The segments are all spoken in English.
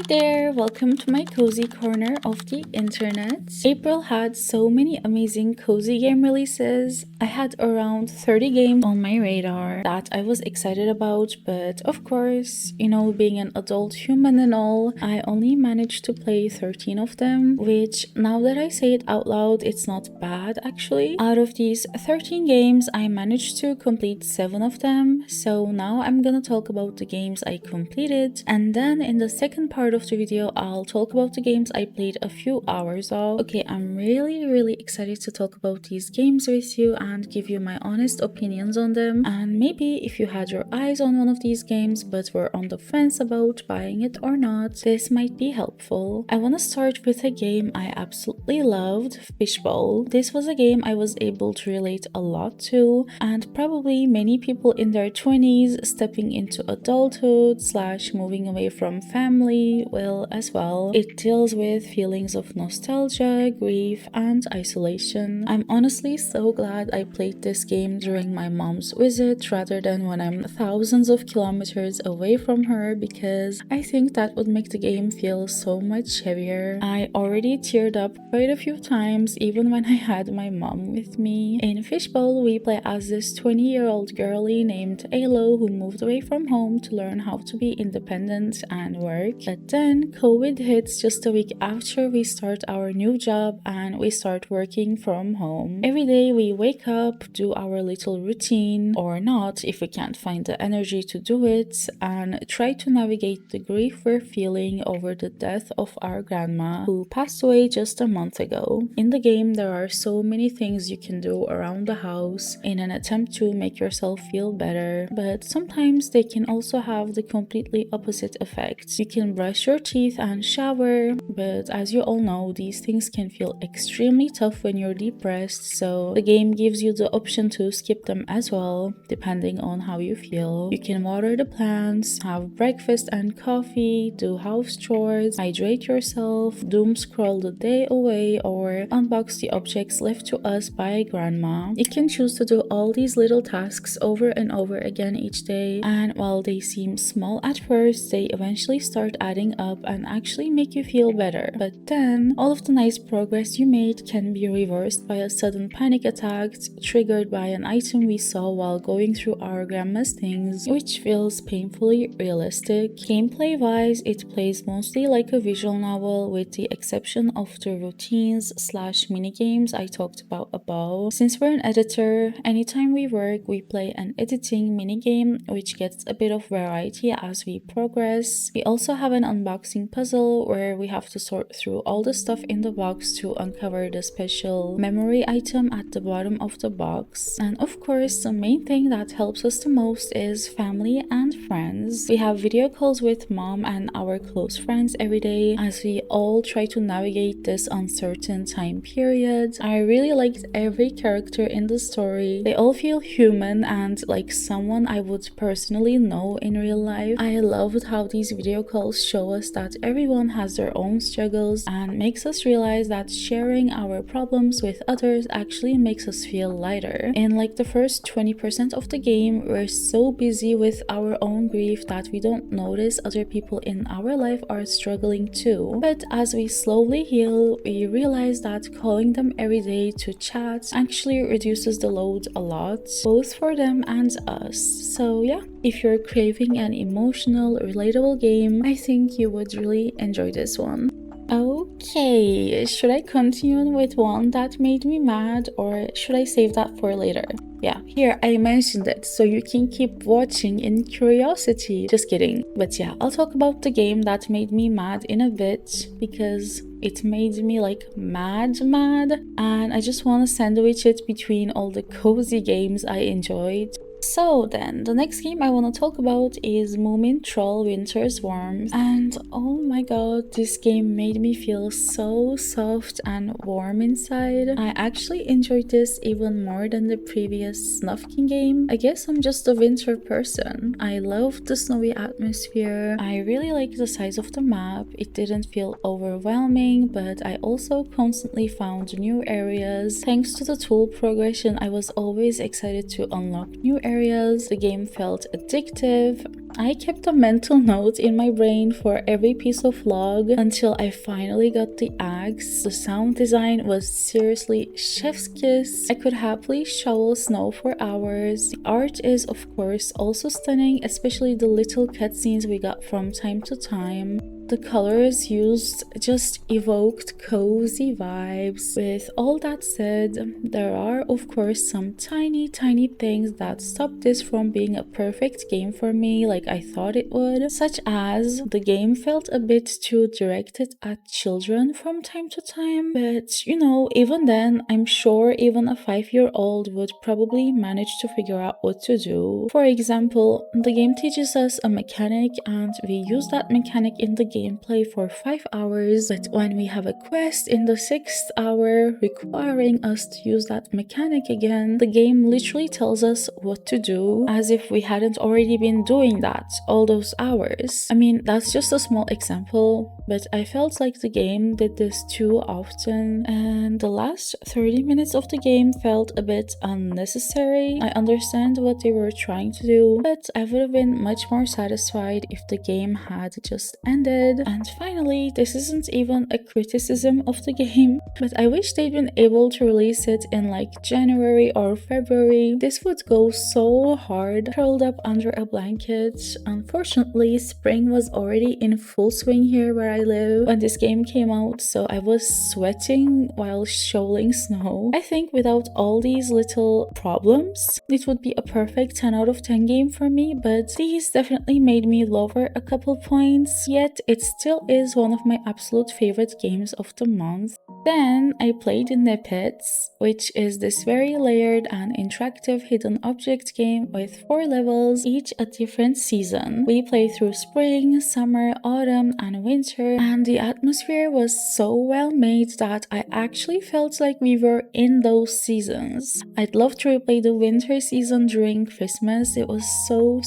there, welcome to my cozy corner of the internet. April had so many amazing cozy game releases. I had around 30 games on my radar that I was excited about, but of course, being an adult human and all, I only managed to play 13 of them, which now that I say it out loud, it's not bad actually. Out of these 13 games, I managed to complete 7 of them, so now I'm gonna talk about the games I completed, and then in the second part of the video, I'll talk about the games I played a few hours of. Okay, I'm really excited to talk about these games with you and give you my honest opinions on them, and maybe if you had your eyes on one of these games but were on the fence about buying it or not, this might be helpful. I want to start with a game I absolutely loved, Fishbowl. This was a game I was able to relate a lot to, and probably many people in their 20s stepping into adulthood / moving away from family will as well. It deals with feelings of nostalgia, grief, and isolation. I'm honestly so glad I played this game during my mom's visit rather than when I'm thousands of kilometers away from her, because I think that would make the game feel so much heavier. I already teared up quite a few times even when I had my mom with me. In Fishbowl, we play as this 20-year-old girlie named hellooo who moved away from home to learn how to be independent and work. But then COVID hits just a week after we start our new job and we start working from home. Every day we wake up, do our little routine, or not if we can't find the energy to do it, and try to navigate the grief we're feeling over the death of our grandma who passed away just a month ago. In the game, there are so many things you can do around the house in an attempt to make yourself feel better, but sometimes they can also have the completely opposite effect. You can brush your teeth and shower, but as you all know, these things can feel extremely tough when you're depressed, so the game gives you the option to skip them as well, depending on how you feel. You can water the plants, have breakfast and coffee, do house chores, hydrate yourself, doom scroll the day away, or unbox the objects left to us by grandma. You can choose to do all these little tasks over and over again each day, and while they seem small at first, they eventually start adding up and actually make you feel better. But then, all of the nice progress you made can be reversed by a sudden panic attack triggered by an item we saw while going through our grandma's things, which feels painfully realistic. Gameplay-wise, it plays mostly like a visual novel with the exception of the routines / minigames I talked about above. Since we're an editor, anytime we work, we play an editing minigame which gets a bit of variety as we progress. We also have an unboxing puzzle where we have to sort through all the stuff in the box to uncover the special memory item at the bottom of the box. And of course, the main thing that helps us the most is family and friends. We have video calls with mom and our close friends every day as we all try to navigate this uncertain time period. I really liked every character in the story. They all feel human and like someone I would personally know in real life. I loved how these video calls show us that everyone has their own struggles and makes us realize that sharing our problems with others actually makes us feel lighter. In like the first 20% of the game, we're so busy with our own grief that we don't notice other people in our life are struggling too. But as we slowly heal, we realize that calling them every day to chat actually reduces the load a lot, both for them and us. So yeah, if you're craving an emotional, relatable game, I think you would really enjoy this one. Okay, should I continue with one that made me mad, or should I save that for later? Yeah, here I mentioned it so you can keep watching in curiosity. Just kidding. But yeah, I'll talk about the game that made me mad in a bit, because it made me like mad, and I just want to sandwich it between all the cozy games I enjoyed. So then, the next game I want to talk about is Moomintroll Winter's Worms, and oh my god, this game made me feel so soft and warm inside. I actually enjoyed this even more than the previous Snufkin game. I guess I'm just a winter person. I loved the snowy atmosphere. I really liked the size of the map. It didn't feel overwhelming, but I also constantly found new areas. Thanks to the tool progression, I was always excited to unlock new areas. The game felt addictive. I kept a mental note in my brain for every piece of log until I finally got the axe. The sound design was seriously chef's kiss. I could happily shovel snow for hours. The art is of course also stunning, especially the little cutscenes we got from time to time. The colors used just evoked cozy vibes. With all that said, there are of course some tiny things that stop this from being a perfect game for me like I thought it would, such as the game felt a bit too directed at children from time to time, but you know, even then, I'm sure even a 5-year-old would probably manage to figure out what to do. For example, the game teaches us a mechanic and we use that mechanic in the gameplay for 5 hours, but when we have a quest in the 6th hour requiring us to use that mechanic again, the game literally tells us what to do as if we hadn't already been doing that all those hours. I mean, that's just a small example, but I felt like the game did this too often, and the last 30 minutes of the game felt a bit unnecessary. I understand what they were trying to do, but I would have been much more satisfied if the game had just ended. And finally, this isn't even a criticism of the game, but I wish they'd been able to release it in like January or February. This would go so hard, curled up under a blanket. Unfortunately, spring was already in full swing here where I live when this game came out, so I was sweating while shoveling snow. I think without all these little problems, it would be a perfect 10 out of 10 game for me, but these definitely made me lower a couple points, yet it still is one of my absolute favorite games of the month. Then I played Nippets, which is this very layered and interactive hidden object game with 4 levels, each a different season. We play through spring, summer, autumn, and winter, and the atmosphere was so well made that I actually felt like we were in those seasons. I'd love to replay the winter season during Christmas. It was so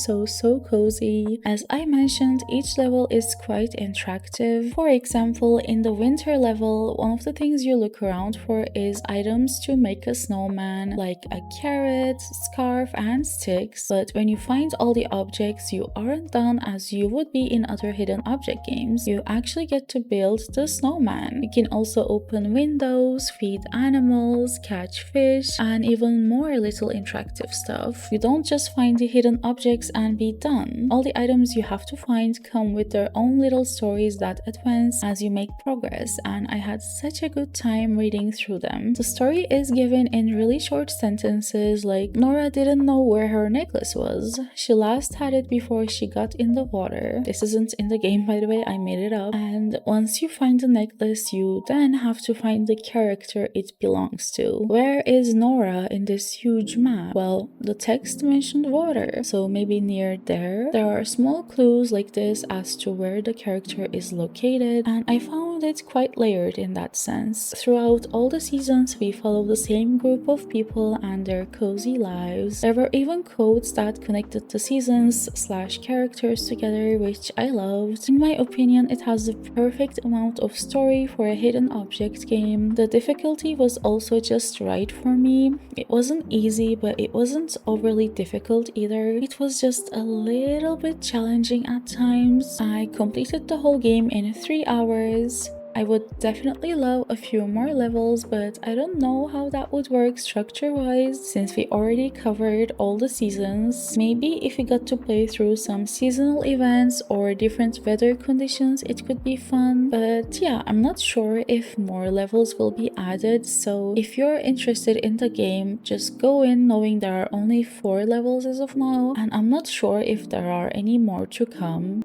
cozy. As I mentioned, each level is quite interactive. For example, in the winter level, one of the things you look around for is items to make a snowman, like a carrot, scarf, and sticks. But when you find all the objects, you aren't done as you would be in other hidden object games. You actually get to build the snowman. You can also open windows, feed animals, catch fish, and even more little interactive stuff. You don't just find the hidden objects and be done. All the items you have to find come with their own little stories that advance as you make progress, and I had such a good time reading through them. The story is given in really short sentences, like Nora didn't know where her necklace was. She last had it before she got in the water. This isn't in the game, by the way, I made it up. And once you find the necklace, you then have to find the character it belongs to. Where is Nora in this huge map? Well, the text mentioned water, so maybe near there. There are small clues like this as to where the character is located, and I found it quite layered in that sense. Throughout all the seasons, we follow the same group of people and their cozy lives. There were even quotes that connected the seasons/characters together, which I loved. In my opinion, it has the perfect amount of story for a hidden object game. The difficulty was also just right for me. It wasn't easy, but it wasn't overly difficult either. It was just a little bit challenging at times. I completed the whole game in 3 hours. I would definitely love a few more levels, but I don't know how that would work structure-wise since we already covered all the seasons. Maybe if we got to play through some seasonal events or different weather conditions, it could be fun. But yeah, I'm not sure if more levels will be added, so if you're interested in the game, just go in knowing there are only 4 levels as of now, and I'm not sure if there are any more to come.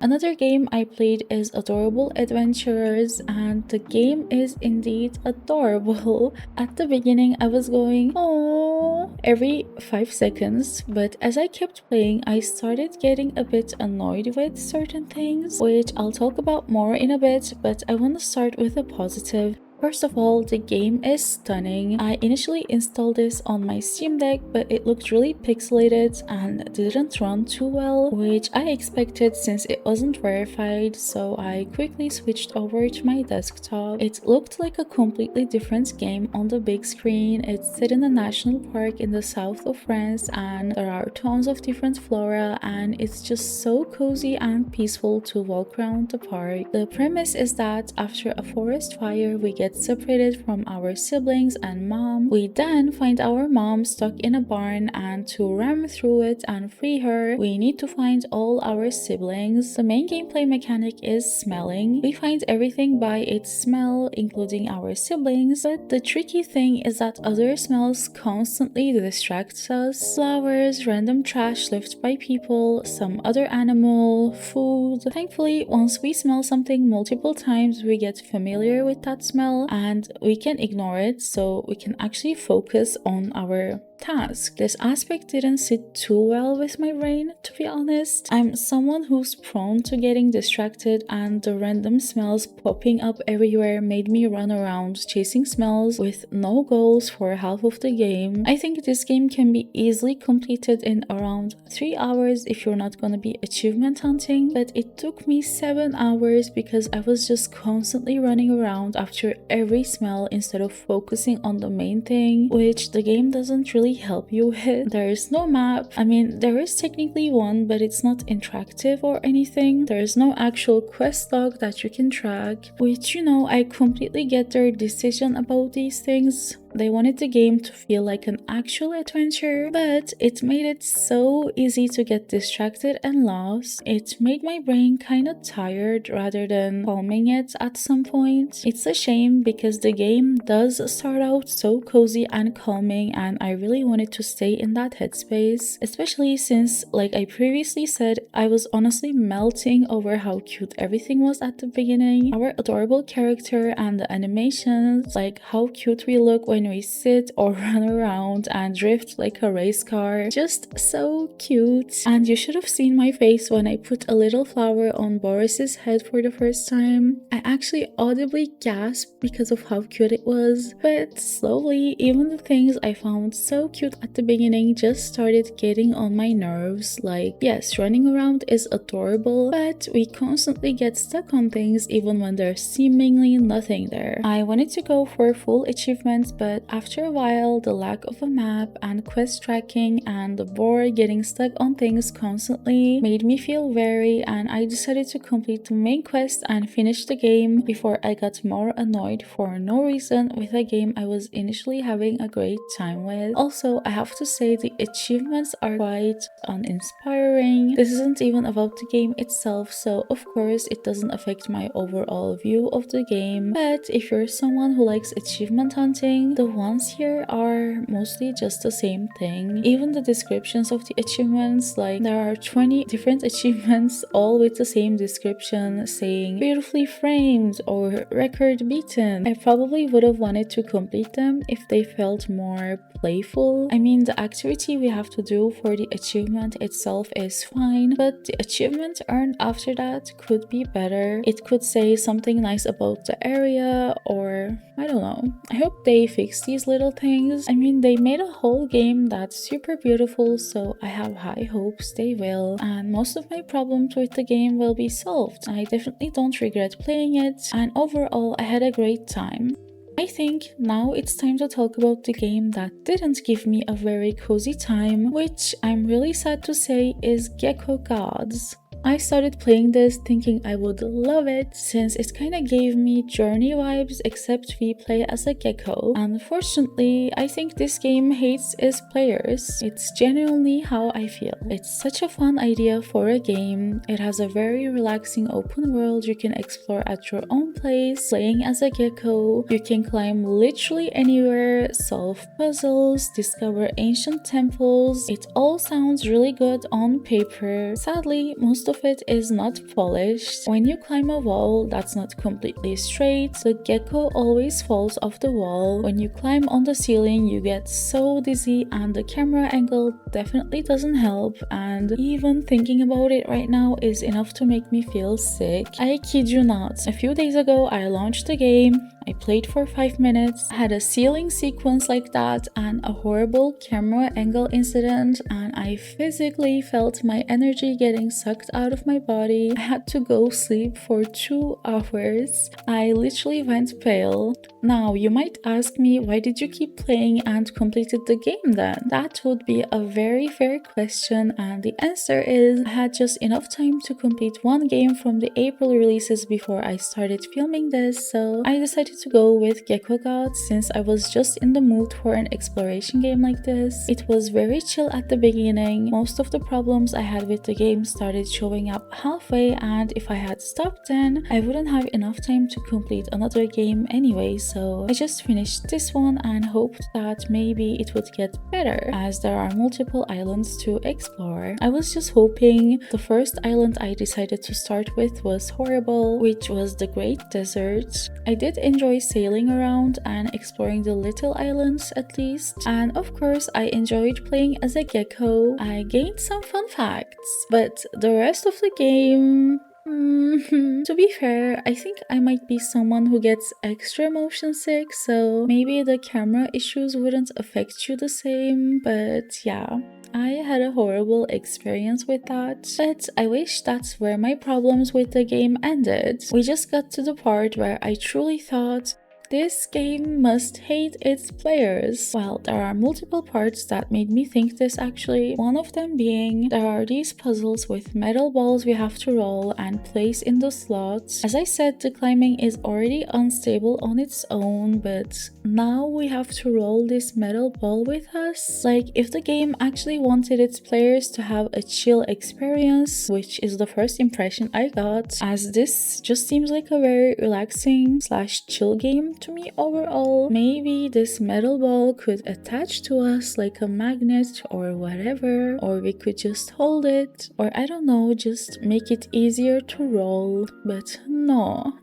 Another game I played is Adorable Adventurers, and the game is indeed adorable. At the beginning I was going, "Aww," every 5 seconds, but as I kept playing I started getting a bit annoyed with certain things, which I'll talk about more in a bit, but I want to start with a positive. First of all, the game is stunning. I initially installed this on my Steam Deck, but it looked really pixelated and didn't run too well, which I expected since it wasn't verified, so I quickly switched over to my desktop. It looked like a completely different game on the big screen. It's set in a national park in the south of France, and there are tons of different flora, and it's just so cozy and peaceful to walk around the park. The premise is that after a forest fire, we get separated from our siblings and mom. We then find our mom stuck in a barn, and to ram through it and free her, we need to find all our siblings. The main gameplay mechanic is smelling. We find everything by its smell, including our siblings, but the tricky thing is that other smells constantly distract us. Flowers, random trash left by people, some other animal, food. Thankfully, once we smell something multiple times, we get familiar with that smell and we can ignore it, so we can actually focus on our task. This aspect didn't sit too well with my brain, to be honest. I'm someone who's prone to getting distracted, and the random smells popping up everywhere made me run around chasing smells with no goals for half of the game. I think this game can be easily completed in around 3 hours if you're not gonna be achievement hunting, but it took me 7 hours because I was just constantly running around after every smell instead of focusing on the main thing, which the game doesn't really help you with. There is no map. I mean, there is technically one, but it's not interactive or anything. There is no actual quest log that you can track, which, you know, I completely get their decision about these things. They wanted the game to feel like an actual adventure, but it made it so easy to get distracted and lost. It made my brain kinda tired rather than calming it at some point. It's a shame because the game does start out so cozy and calming, and I really wanted to stay in that headspace, especially since, like I previously said, I was honestly melting over how cute everything was at the beginning. Our adorable character and the animations, like how cute we look when we sit or run around and drift like a race car. Just so cute. And you should have seen my face when I put a little flower on Boris's head for the first time. I actually audibly gasped because of how cute it was. But slowly, even the things I found so cute at the beginning just started getting on my nerves. Like, yes, running around is adorable, but we constantly get stuck on things even when there's seemingly nothing there. I wanted to go for full achievements, but after a while, the lack of a map and quest tracking and the board getting stuck on things constantly made me feel wary, and I decided to complete the main quest and finish the game before I got more annoyed for no reason with a game I was initially having a great time with. Also, I have to say the achievements are quite uninspiring. This isn't even about the game itself, so of course it doesn't affect my overall view of the game, but if you're someone who likes achievement hunting, the ones here are mostly just the same thing. Even the descriptions of the achievements, like there are 20 different achievements all with the same description saying beautifully framed or record beaten. I probably would have wanted to complete them if they felt more playful. I mean, the activity we have to do for the achievement itself is fine, but the achievement earned after that could be better. It could say something nice about the area, or I don't know. I hope they fix these little things. I mean, they made a whole game that's super beautiful, so I have high hopes they will, and most of my problems with the game will be solved. I definitely don't regret playing it, and overall I had a great time. I think now it's time to talk about the game that didn't give me a very cozy time, which I'm really sad to say is Gecko Gods. I started playing this thinking I would love it since it kinda gave me Journey vibes, except we play as a gecko. Unfortunately, I think this game hates its players. It's genuinely how I feel. It's such a fun idea for a game. It has a very relaxing open world you can explore at your own pace, playing as a gecko. You can climb literally anywhere, solve puzzles, discover ancient temples. It all sounds really good on paper. Sadly, most of it is not polished. When you climb a wall that's not completely straight, the gecko always falls off the wall. When you climb on the ceiling, you get so dizzy, and the camera angle definitely doesn't help, and even thinking about it right now is enough to make me feel sick. I kid you not. A few days ago, I launched the game. I played for 5 minutes, had a ceiling sequence like that and a horrible camera angle incident, and I physically felt my energy getting sucked out of my body. I had to go sleep for 2 hours. I literally went pale. Now, you might ask me, why did you keep playing and completed the game then? That would be a very fair question, and the answer is I had just enough time to complete one game from the April releases before I started filming this, so I decided to go with Gecko Gods since I was just in the mood for an exploration game like this. It was very chill at the beginning. Most of the problems I had with the game started showing up halfway, and if I had stopped then, I wouldn't have enough time to complete another game anyway, so I just finished this one and hoped that maybe it would get better as there are multiple islands to explore. I was just hoping. The first island I decided to start with was Horrible, which was the Great Desert. I did enjoy sailing around and exploring the little islands at least, and of course I enjoyed playing as a gecko. I gained some fun facts, but the rest of the game... To be fair, I think I might be someone who gets extra motion sick, so maybe the camera issues wouldn't affect you the same, but yeah. I had a horrible experience with that, but I wish that's where my problems with the game ended. We just got to the part where I truly thought, this game must hate its players. Well, there are multiple parts that made me think this actually. One of them being, there are these puzzles with metal balls we have to roll and place in the slots. As I said, the climbing is already unstable on its own, but now we have to roll this metal ball with us. Like, if the game actually wanted its players to have a chill experience, which is the first impression I got, as this just seems like a very relaxing / chill game to me overall, maybe this metal ball could attach to us like a magnet or whatever, or we could just hold it, or I don't know, just make it easier to roll. But no.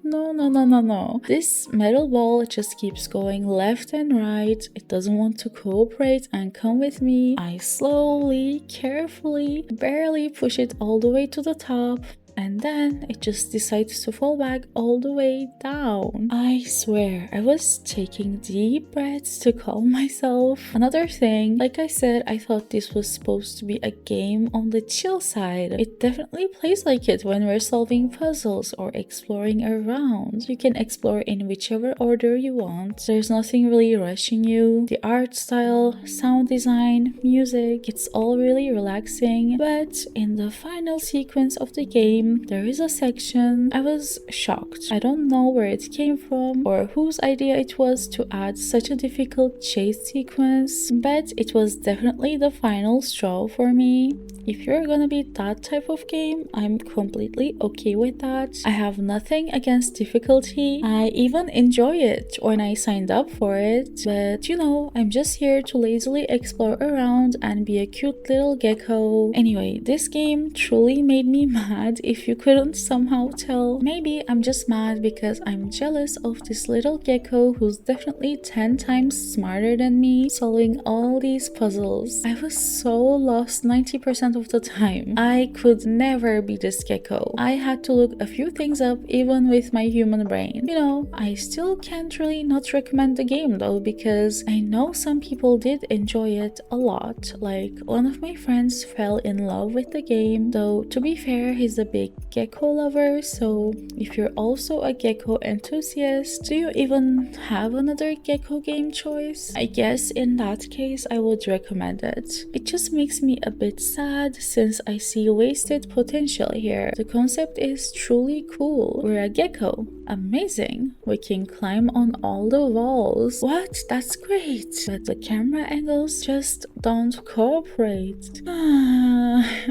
This metal ball just keeps going left and right. It doesn't want to cooperate and come with me. I slowly, carefully, barely push it all the way to the top, and then it just decides to fall back all the way down. I swear, I was taking deep breaths to calm myself. Another thing, like I said, I thought this was supposed to be a game on the chill side. It definitely plays like it when we're solving puzzles or exploring around. You can explore in whichever order you want. There's nothing really rushing you. The art style, sound design, music, it's all really relaxing. But in the final sequence of the game, there is a section. I was shocked. I don't know where it came from or whose idea it was to add such a difficult chase sequence, but it was definitely the final straw for me. If you're gonna be that type of game, I'm completely okay with that. I have nothing against difficulty. I even enjoy it when I signed up for it, but you know, I'm just here to lazily explore around and be a cute little gecko. Anyway, this game truly made me mad if you couldn't somehow tell. Maybe I'm just mad because I'm jealous of this little gecko who's definitely 10 times smarter than me, solving all these puzzles. I was so lost 90% of the time. I could never be this gecko. I had to look a few things up even with my human brain. You know, I still can't really not recommend the game though, because I know some people did enjoy it a lot. Like, one of my friends fell in love with the game, though to be fair, he's a big gecko lover, so if you're also a gecko enthusiast, do you even have another gecko game choice? I guess in that case I would recommend it. It just makes me a bit sad since I see wasted potential here. The concept is truly cool. We're a gecko. Amazing. We can climb on all the walls. What? That's great. But the camera angles just don't cooperate.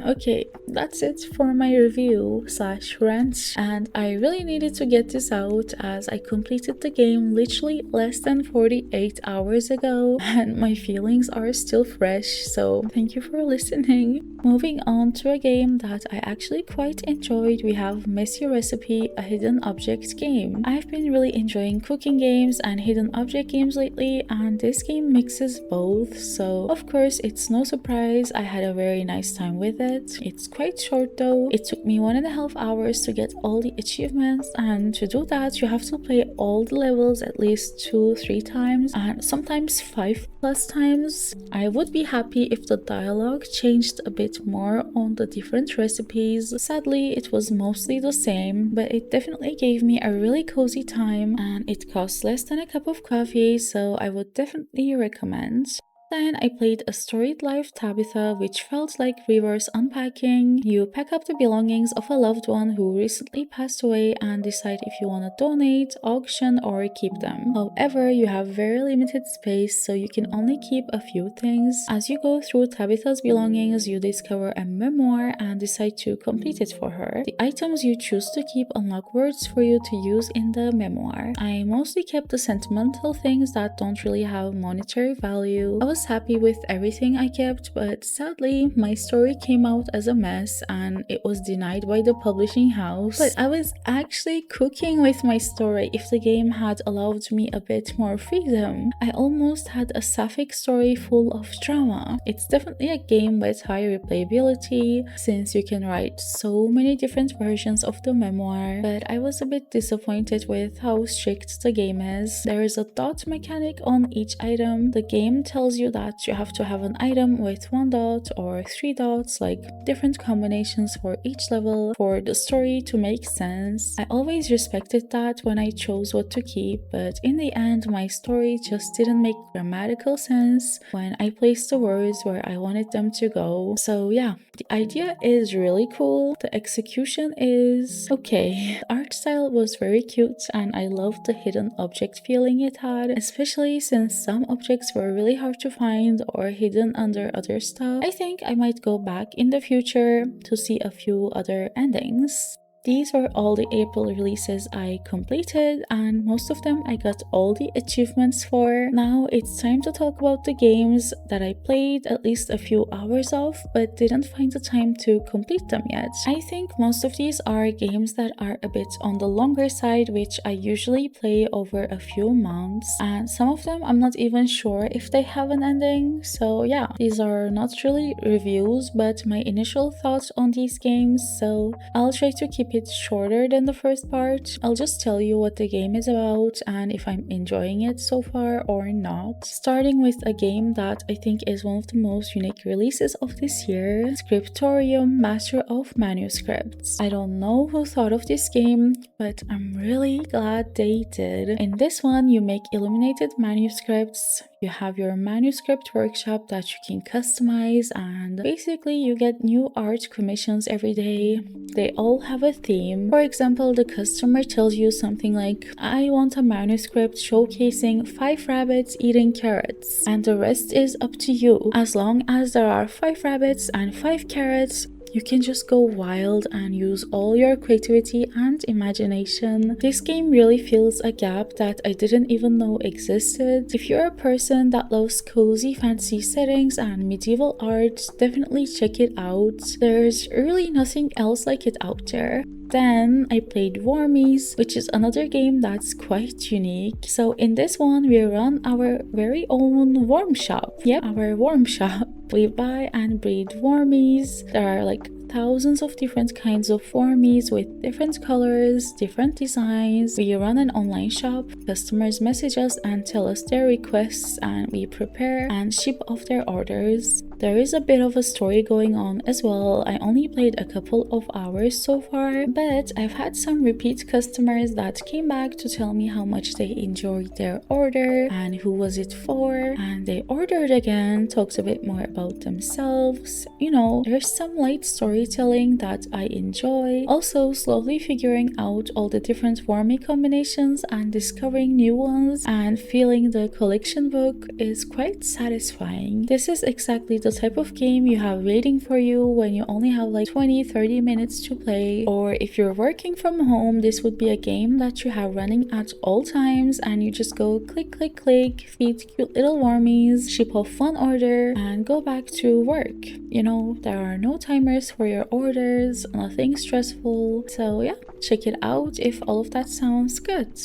Okay, that's it for my review / rant, and I really needed to get this out as I completed the game literally less than 48 hours ago and my feelings are still fresh, so thank you for listening. Moving on to a game that I actually quite enjoyed, we have Messy Recipe, a hidden object game. game. I've been really enjoying cooking games and hidden object games lately, and this game mixes both, so of course it's no surprise I had a very nice time with it. It's quite short though. It took me 1.5 hours to get all the achievements, and to do that you have to play all the levels at least 2-3 times and sometimes 5+ times. I would be happy if the dialogue changed a bit more on the different recipes. Sadly, it was mostly the same, but it definitely gave me a really cozy time and it cost less than a cup of coffee, so I would definitely recommend. Then I played a Storied live Tabitha, which felt like reverse unpacking. You pack up the belongings of a loved one who recently passed away and decide if you want to donate, auction, or keep them. However, you have very limited space, so you can only keep a few things. As you go through Tabitha's belongings, you discover a memoir and decide to complete it for her. The items you choose to keep unlock words for you to use in the memoir. I mostly kept the sentimental things that don't really have monetary value. I was happy with everything I kept, but sadly my story came out as a mess and it was denied by the publishing house. But I was actually cooking with my story if the game had allowed me a bit more freedom. I almost had a sapphic story full of drama. It's definitely a game with high replayability since you can write so many different versions of the memoir, but I was a bit disappointed with how strict the game is. There is a dot mechanic on each item. The game tells you that you have to have an item with 1 dot or 3 dots, like different combinations for each level for the story to make sense. I always respected that when I chose what to keep, but in the end my story just didn't make grammatical sense when I placed the words where I wanted them to go. So yeah, the idea is really cool. The execution is okay. The art style was very cute and I loved the hidden object feeling it had, especially since some objects were really hard to find or hidden under other stuff. I think I might go back in the future to see a few other endings. These were all the April releases I completed, and most of them I got all the achievements for. Now it's time to talk about the games that I played at least a few hours of but didn't find the time to complete them yet. I think most of these are games that are a bit on the longer side, which I usually play over a few months, and some of them I'm not even sure if they have an ending. So yeah, these are not really reviews but my initial thoughts on these games, so I'll try to keep it shorter than the first part. I'll just tell you what the game is about and if I'm enjoying it so far or not. Starting with a game that I think is one of the most unique releases of this year, Scriptorium, Master of Manuscripts. I don't know who thought of this game, but I'm really glad they did. In this one, you make illuminated manuscripts. You have your manuscript workshop that you can customize, and basically you get new art commissions every day. They all have a theme. For example, the customer tells you something like, I want a manuscript showcasing 5 rabbits eating carrots, and the rest is up to you. As long as there are 5 rabbits and 5 carrots, you can just go wild and use all your creativity and imagination. This game really fills a gap that I didn't even know existed. If you're a person that loves cozy fantasy settings and medieval art, definitely check it out. There's really nothing else like it out there. Then I played Wormies, which is another game that's quite unique. So in this one, we run our very own worm shop. Yep, our worm shop. We buy and breed wormies. There are like thousands of different kinds of wormies with different colors, different designs. We run an online shop. Customers message us and tell us their requests, and we prepare and ship off their orders. There is a bit of a story going on as well. I only played a couple of hours so far, but I've had some repeat customers that came back to tell me how much they enjoyed their order and who was it for, and they ordered again, talked a bit more about themselves. You know, there's some light storytelling that I enjoy. Also, slowly figuring out all the different wormy combinations and discovering new ones and feeling the collection book is quite satisfying. This is exactly the type of game you have waiting for you when you only have like 20-30 minutes to play. Or if you're working from home, this would be a game that you have running at all times and you just go click, click, click, feed cute little wormies, ship off one order, and go back to work. You know, there are no timers for your orders, nothing stressful. So yeah, check it out if all of that sounds good.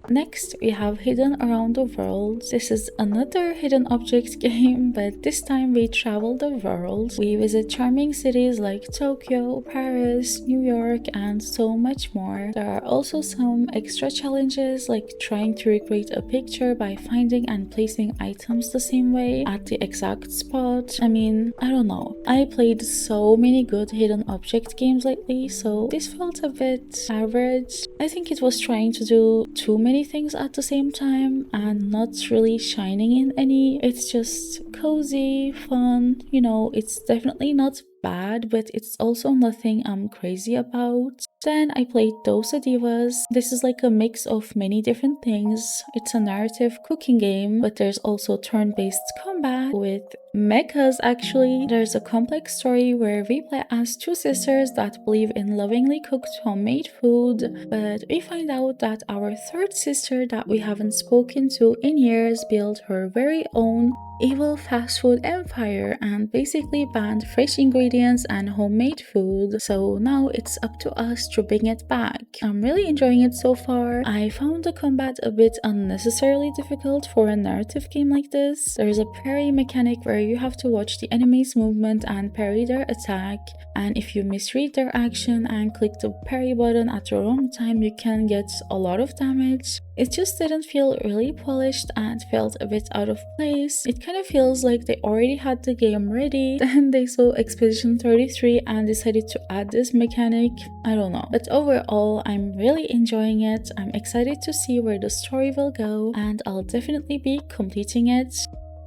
Next, we have Hidden Around the World. This is another hidden object game, but this time we travel the world. We visit charming cities like Tokyo, Paris, New York, and so much more. There are also some extra challenges like trying to recreate a picture by finding and placing items the same way at the exact spot. I mean, I don't know. I played so many good hidden object games lately, so this felt a bit average. I think it was trying to do too many things at the same time and not really shining in any. It's just cozy, fun, you know, it's definitely not bad, but it's also nothing I'm crazy about. Then I played Dosa Divas. This is like a mix of many different things. It's a narrative cooking game, but there's also turn-based combat with mechas actually. There's a complex story where we play as two sisters that believe in lovingly cooked homemade food, but we find out that our third sister that we haven't spoken to in years built her very own evil fast food empire and basically banned fresh ingredients and homemade food. So now it's up to us to bring it back. I'm really enjoying it so far. I found the combat a bit unnecessarily difficult for a narrative game like this. There's a parry mechanic where you have to watch the enemy's movement and parry their attack, and if you misread their action and click the parry button at the wrong time, you can get a lot of damage. It just didn't feel really polished and felt a bit out of place. It kind of feels like they already had the game ready, then they saw Expedition 33 and decided to add this mechanic. I don't know. But overall, I'm really enjoying it. I'm excited to see where the story will go, and I'll definitely be completing it.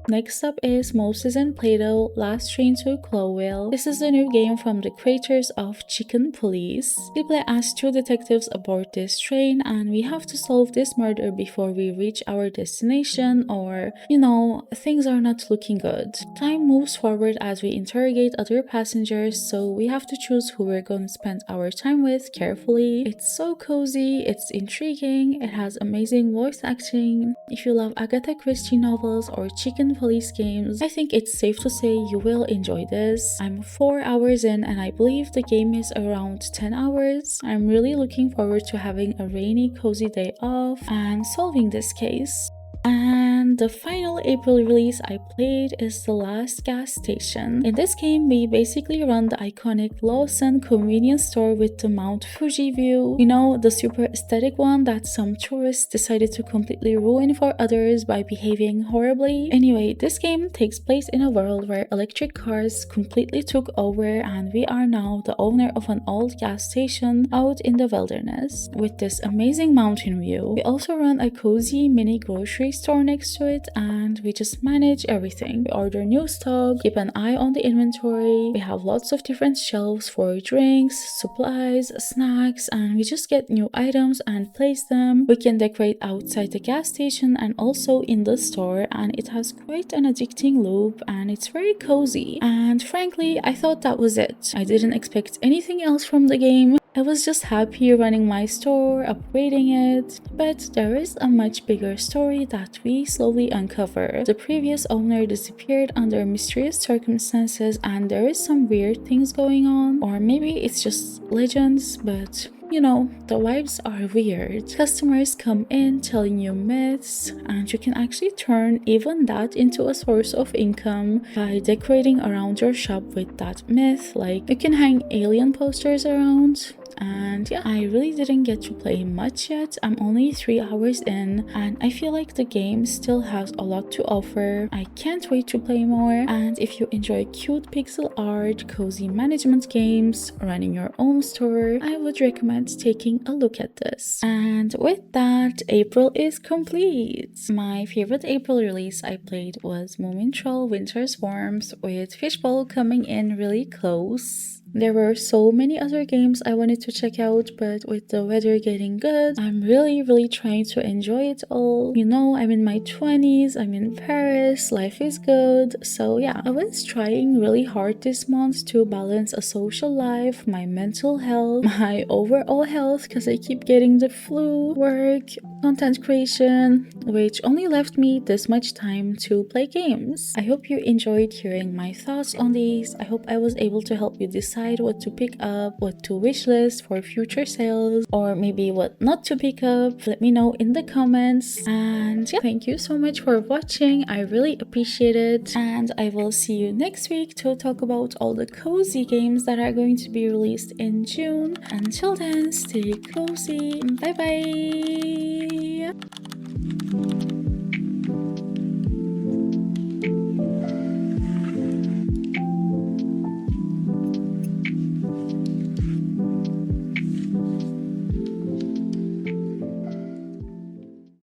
Next up is Moses and Plato, Last Train to Clawville. This is a new game from the creators of Chicken Police. We play as two detectives aboard this train and we have to solve this murder before we reach our destination, or, you know, things are not looking good. Time moves forward as we interrogate other passengers, so we have to choose who we're going to spend our time with carefully. It's so cozy, it's intriguing, it has amazing voice acting. If you love Agatha Christie novels or Chicken Police games, I think it's safe to say you will enjoy this. I'm 4 hours in and I believe the game is around 10 hours. I'm really looking forward to having a rainy, cozy day off and solving this case. And the final April release I played is The Last Gas Station. In this game, we basically run the iconic Lawson convenience store with the Mount Fuji view. You know, the super aesthetic one that some tourists decided to completely ruin for others by behaving horribly. Anyway, this game takes place in a world where electric cars completely took over and we are now the owner of an old gas station out in the wilderness with this amazing mountain view. We also run a cozy mini grocery store next to it and we just manage everything. We order new stock, keep an eye on the inventory, we have lots of different shelves for drinks, supplies, snacks, and we just get new items and place them. We can decorate outside the gas station and also in the store, and it has quite an addicting loop and it's very cozy. And frankly, I thought that was it. I didn't expect anything else from the game. I was just happy running my store, upgrading it, but there is a much bigger story that we slowly uncover. The previous owner disappeared under mysterious circumstances and there is some weird things going on, or maybe it's just legends, but you know, the vibes are weird. Customers come in telling you myths, and you can actually turn even that into a source of income by decorating around your shop with that myth. Like, you can hang alien posters around. And yeah, I really didn't get to play much yet. I'm only 3 hours in and I feel like the game still has a lot to offer. I can't wait to play more, and if you enjoy cute pixel art, cozy management games, running your own store, I would recommend taking a look at this. And with that, April is complete. My favorite April release I played was Moomintroll Winter Swarms, with Fishbowl coming in really close. There were so many other games I wanted to check out, but with the weather getting good, I'm really trying to enjoy it all. You know, I'm in my 20s, I'm in Paris, life is good. So yeah, I was trying really hard this month to balance a social life, my mental health, my overall health, because I keep getting the flu, work, content creation, which only left me this much time to play games. I hope you enjoyed hearing my thoughts on these. I hope I was able to help you decide what to pick up, what to wishlist for future sales, or maybe what not to pick up. Let me know in the comments. And yeah, thank you so much for watching. I really appreciate it. And I will see you next week to talk about all the cozy games that are going to be released in June. Until then, stay cozy. Bye bye.